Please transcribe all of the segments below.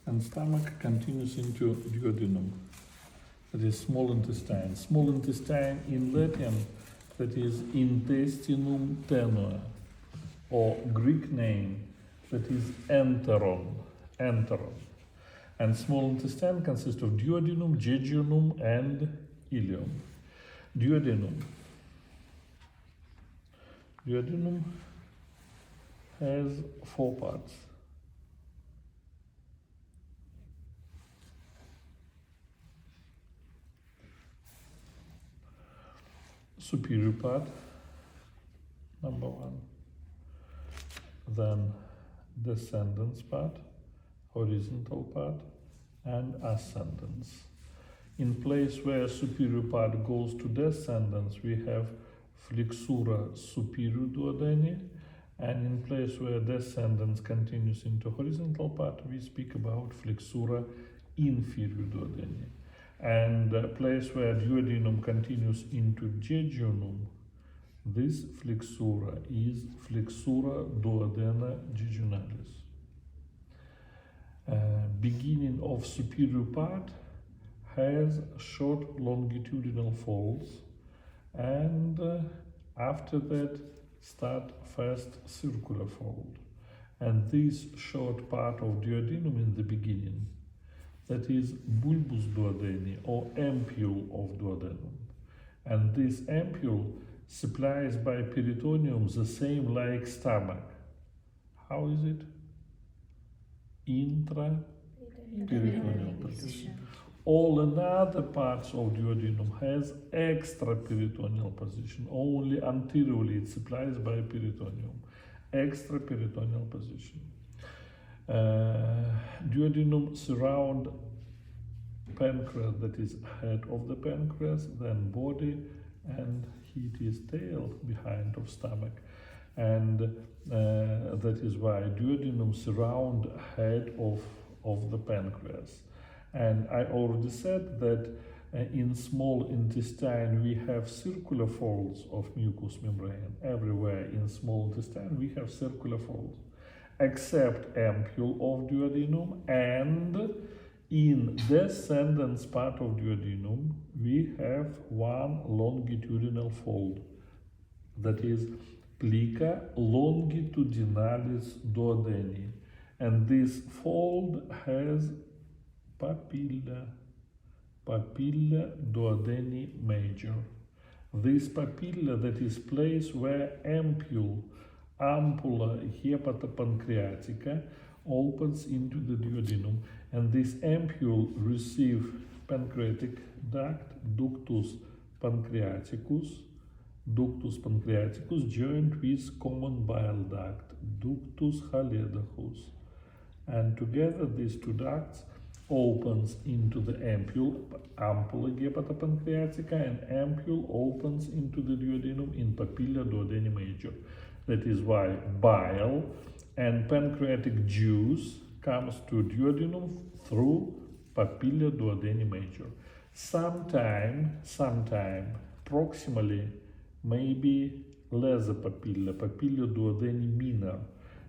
And stomach continues into duodenum, that is small intestine. Small intestine in Latin, that is intestinum tenue, or Greek name, that is enteron. And small intestine consists of duodenum, jejunum, and ileum. Duodenum. Duodenum has 4 parts. Superior part, number 1. Then descendants part, horizontal part, and ascendants. In place where superior part goes to descendants, we have flexura superior duodeni, and in place where descendants continues into horizontal part, we speak about flexura inferior duodeni. And the place where duodenum continues into jejunum, this flexura is flexura duodena jejunalis. Beginning of superior part has short longitudinal folds, and after that start fast circular fold. And this short part of duodenum in the beginning, that is bulbus duodeni, or ampule of duodenum. And this ampule supplies by peritoneum the same like stomach. How is it? Intraperitoneal position. All another parts of duodenum has extra peritoneal position. Only anteriorly it supplies by peritoneum. Extra peritoneal position. Duodenum surround pancreas, that is head of the pancreas, then body, and it is tail behind of stomach. And that is why duodenum surround head of the pancreas. And I already said that in small intestine we have circular folds of mucous membrane. Everywhere in small intestine we have circular folds, except ampule of duodenum, and in descendants part of duodenum we have one longitudinal fold, that is plica longitudinalis duodeni, and this fold has papilla duodeni major. This papilla, that is place where ampulla hepatopancreatica opens into the duodenum, and this ampule receive pancreatic duct, ductus pancreaticus joined with common bile duct, ductus haledachus, and together these two ducts opens into the ampulla hepatopancreatica, and ampule opens into the duodenum in papilla duodeni major. That is why bile and pancreatic juice comes to duodenum through papilla duodeni major. Sometime, proximally, maybe lesser papilla duodeni minor.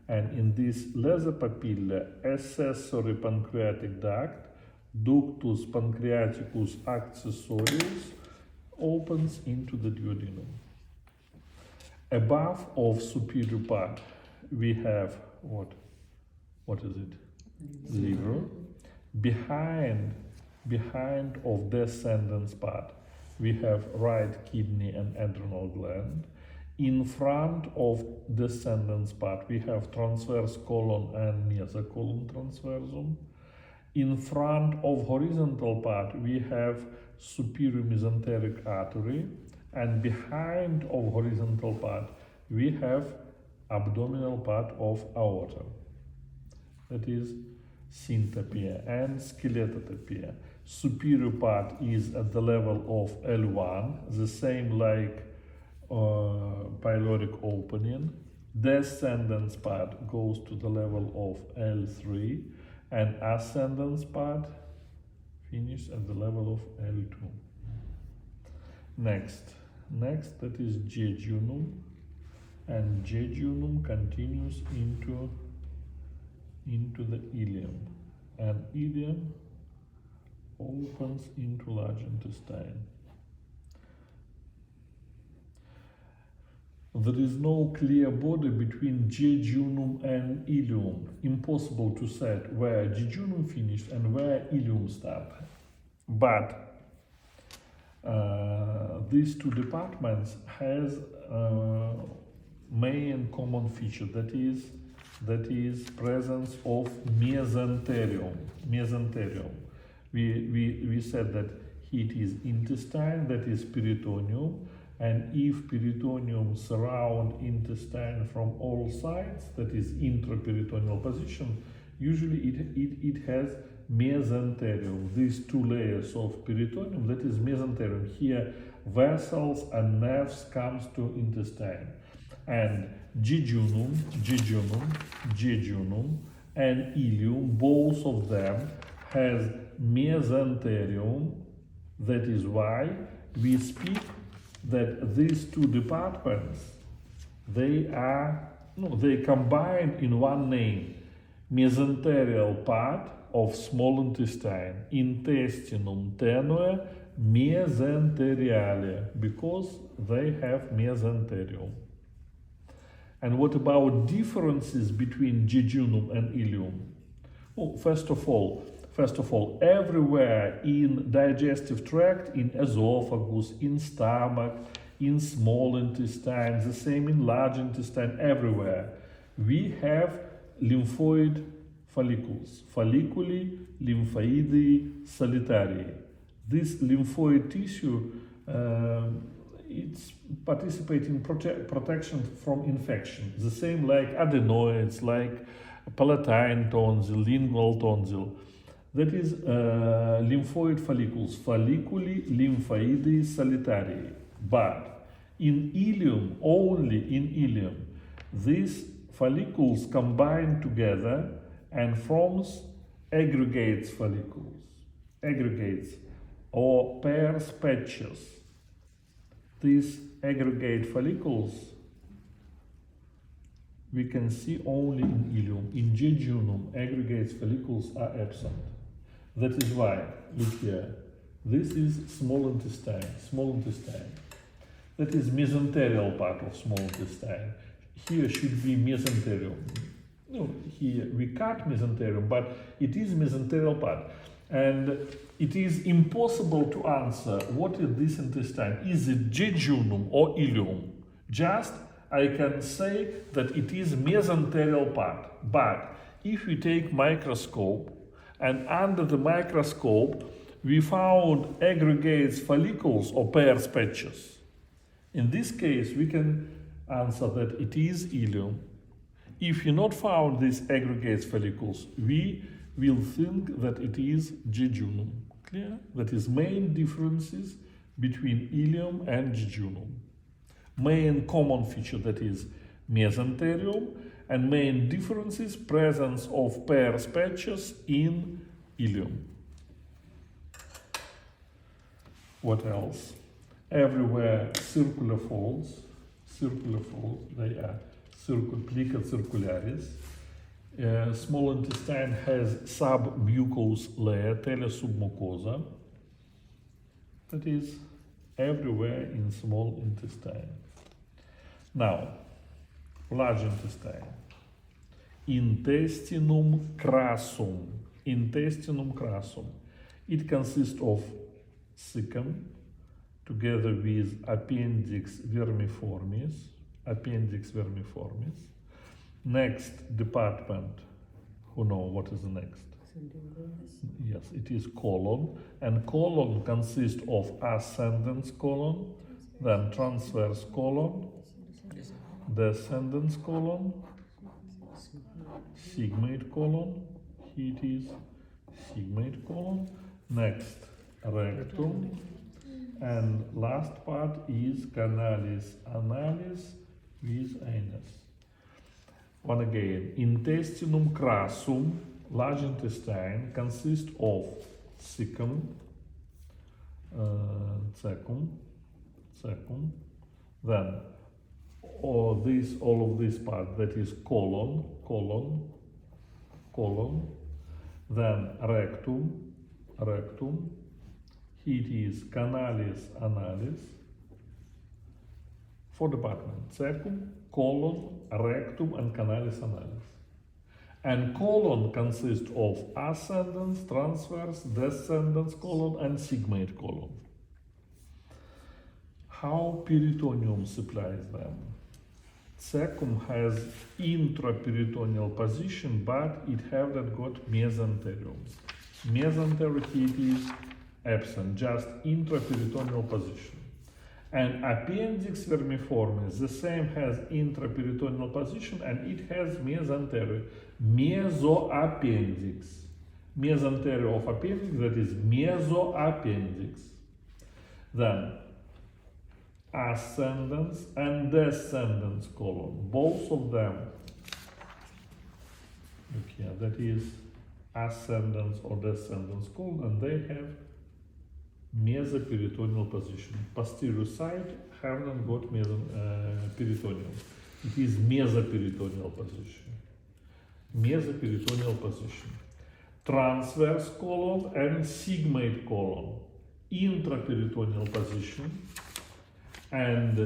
And in this lesser papilla, accessory pancreatic duct, ductus pancreaticus accessorius, opens into the duodenum. Above of superior part, we have what? What is it? Liver. Behind of descendants part, we have right kidney and adrenal gland. In front of descendants part, we have transverse colon and mesocolon transversum. In front of horizontal part, we have superior mesenteric artery, and behind of horizontal part, we have abdominal part of aorta. That is synthapia and skeletotapia. Superior part is at the level of L1, the same like pyloric opening. Descendants part goes to the level of L3, and ascendants part finish at the level of L2. Next, that is jejunum, and jejunum continues into the ileum, and ileum opens into large intestine. There is no clear border between jejunum and ileum. Impossible to set where jejunum finished and where ileum started. But these two departments has main common feature, that is presence of mesenterium. We said that it is intestine, that is peritoneum, and if peritoneum surround intestine from all sides, that is intraperitoneal position, usually it has mesenterium. These two layers of peritoneum, that is mesenterium. Here vessels and nerves comes to intestine. And jejunum and ileum, both of them has mesenterium. That is why we speak that these two departments, they combine in one name. Mesenterial part of small intestine, intestinum tenue mesenteriale, because they have mesenterium. And what about differences between jejunum and ileum? Oh, first of all, everywhere in digestive tract, in esophagus, in stomach, in small intestine, the same in large intestine, everywhere, we have lymphoid follicles, folliculi lymphoidei solitarii. This lymphoid tissue, it's participating in protection from infection, the same like adenoids, like palatine tonsil, lingual tonsil. That is lymphoid follicles, folliculi lymphoidei solitarii. But in ileum, only in ileum, these follicles combine together and forms aggregates follicles, aggregates or pairs patches. These aggregate follicles we can see only in ileum. In jejunum, aggregate follicles are absent. That is why, look here, this is small intestine. That is mesenterial part of small intestine. Here should be mesenterium. No, here we cut mesenterium, but it is mesenterial part. And it is impossible to answer what is this intestine. Is it jejunum or ileum? Just I can say that it is mesenterial part. But if we take microscope, and under the microscope we found aggregates follicles or pairs patches, in this case we can answer that it is ileum. If you not found these aggregates follicles, we will think that it is jejunum. Clear? That is main differences between ileum and jejunum. Main common feature, that is mesenterium, and main differences, presence of pairs patches in ileum. What else? Everywhere circular folds, they are plica circularis. Small intestine has submucous layer, telesubmucosa. That is everywhere in small intestine. Now, large intestine. Intestinum crassum. It consists of cecum together with appendix vermiformis. Next department, who know what is the next? Yes, it is colon, and colon consists of ascendens colon, then transverse colon, descendens colon, sigmoid colon, it is sigmoid colon, next rectum, and last part is canalis analis with anus. One again, intestinum crassum, large intestine, consists of cecum, then all of this part, that is colon, Then rectum, it is canalis analis. 4 departments: cecum, colon, rectum, and canalis analis. And colon consists of ascendens, transverse, descendens colon, and sigmoid colon. How peritoneum supplies them? Cecum has intraperitoneal position, but it haven't got mesenteriums. Mesentery it is absent, just intraperitoneal position. And appendix vermiformis, the same, has intraperitoneal position and it has mesentery, mesoappendix. Mesentery of appendix, that is mesoappendix. Then ascendens and descendens colon, both of them. Look here, that is ascendens or descendens colon, and they have mesoperitoneal position. Posterior side haven't got peritoneum. It is mesoperitoneal position. Mesoperitoneal position. Transverse colon and sigmoid colon. Intraperitoneal position. And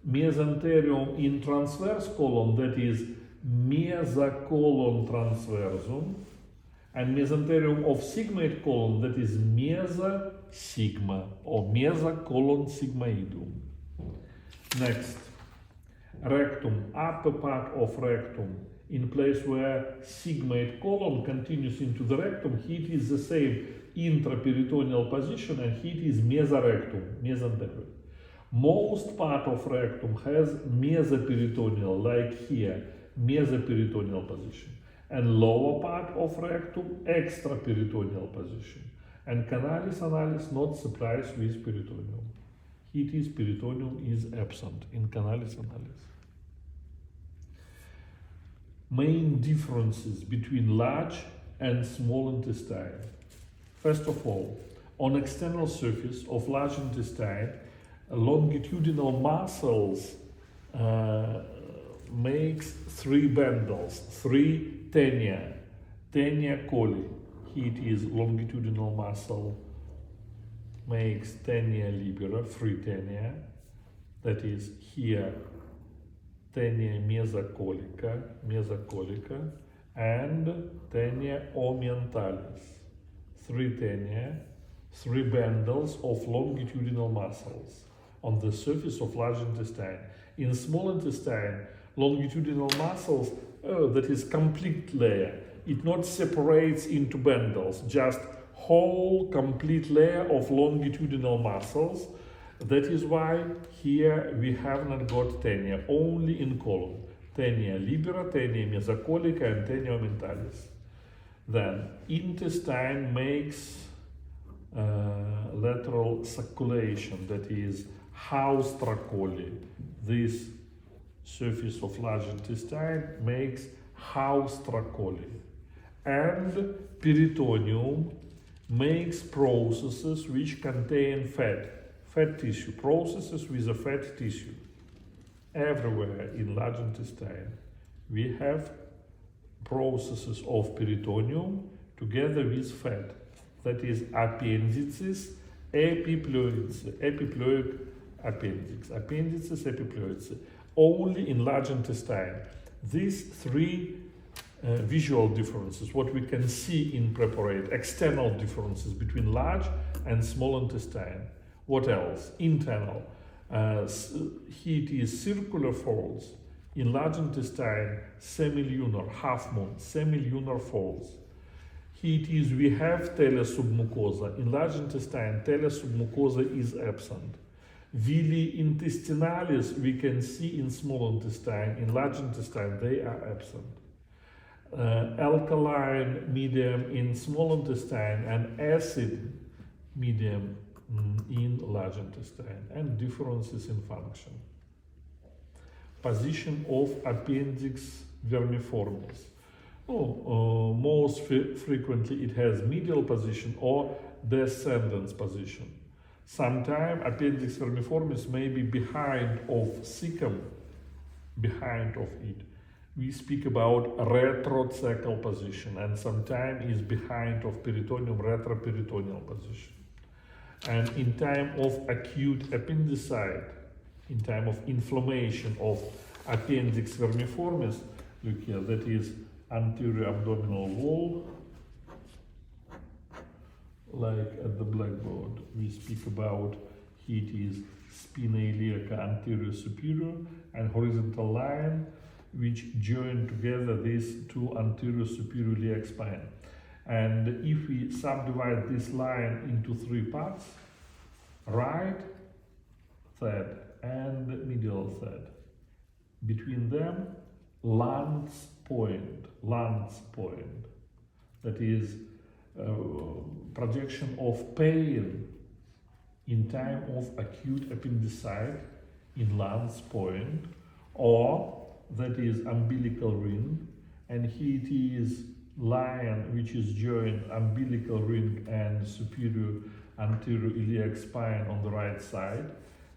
mesenterium in transverse colon, that is mesocolon transversum. And mesenterium of sigmoid colon, that is mesosigma or mesocolon sigmoidum. Next, rectum, upper part of rectum, in place where sigmoid colon continues into the rectum, it is the same intraperitoneal position and it is mesorectum, mesentery. Most part of rectum has mesoperitoneal, like here, mesoperitoneal position. And lower part of rectum, extraperitoneal position. And canalis analis not supplies with peritoneum. It is peritoneum is absent in canalis analis. Main differences between large and small intestine. First of all, on external surface of large intestine, longitudinal muscles makes 3 bundles, 3 tenia, tenia coli. It is longitudinal muscle, makes tenia libera, 3 tenia, that is here tenia mesocolica, and tenia omenthalis, 3 tenia, 3 bundles of longitudinal muscles on the surface of large intestine. In small intestine, longitudinal muscles, that is complete layer. It not separates into bundles, just whole complete layer of longitudinal muscles. That is why here we have not got tenia, only in colon. Tenia libera, tenia mesocolica, and tenia omenthalis. Then intestine makes lateral circulation, that is haustra coli. This surface of large intestine makes haustra coli. And peritoneum makes processes which contain fat tissue, processes with a fat tissue. Everywhere in large intestine we have processes of peritoneum together with fat, that is appendices, epiploic appendix, appendices, epiploids, only in large intestine. These 3 visual differences, what we can see in preparate, external differences between large and small intestine. What else? Internal. It is circular folds. In large intestine, semilunar, half moon, semilunar folds. It is, we have telesubmucosa. In large intestine, telesubmucosa is absent. Villi intestinalis we can see in small intestine. In large intestine, they are absent. Alkaline medium in small intestine and acid medium in large intestine, and differences in function. Position of appendix vermiformis. Most frequently it has medial position or descendants position. Sometimes appendix vermiformis may be behind of cecum, behind of it. we speak about retrocecal position, and sometimes is behind of peritoneum, retroperitoneal position. And in time of acute appendicite, in time of inflammation of appendix vermiformis, look here, that is anterior abdominal wall, like at the blackboard. We speak about it is spina iliaca anterior superior and horizontal line which join together these two anterior superior iliac spine. And if we subdivide this line into three parts, right third and medial third, between them lance point, that is projection of pain in time of acute appendicite in lance point, or that is umbilical ring, and here it is line which is joined umbilical ring and superior anterior iliac spine on the right side.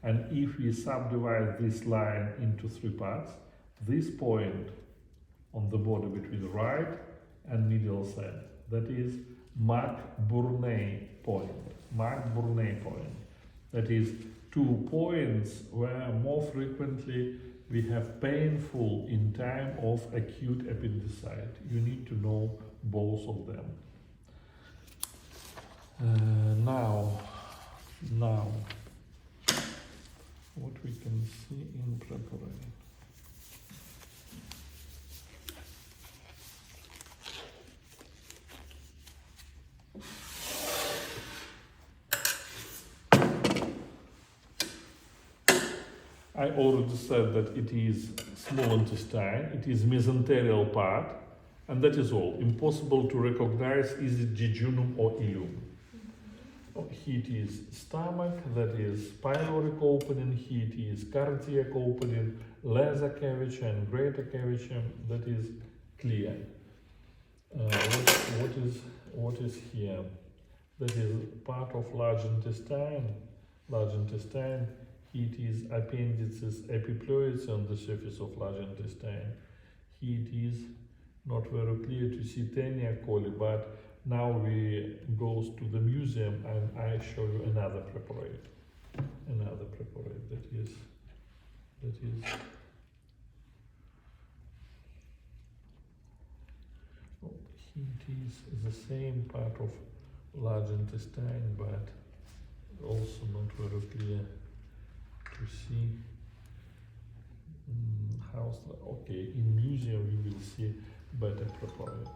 And if we subdivide this line into three parts, this point on the border between the right and medial side, that is Mac-Bournay point. That is 2 points where more frequently we have painful in time of acute appendicite. You need to know both of them. Now, what we can see in preparation. I already said that it is small intestine, it is mesenterial part, and that is all. Impossible to recognize is it jejunum or ileum. Here it is stomach, that is pyloric opening, here it is cardiac opening, lesser cavity and greater cavity, that is clear. What is here? That is part of large intestine. It is appendices, epiploids on the surface of large intestine. Here it is not very clear to see Tenia coli, but now we go to the museum and I show you another preparate. That is here it is the same part of large intestine, but also not very clear to see how. Okay, in museum you will see better prepared.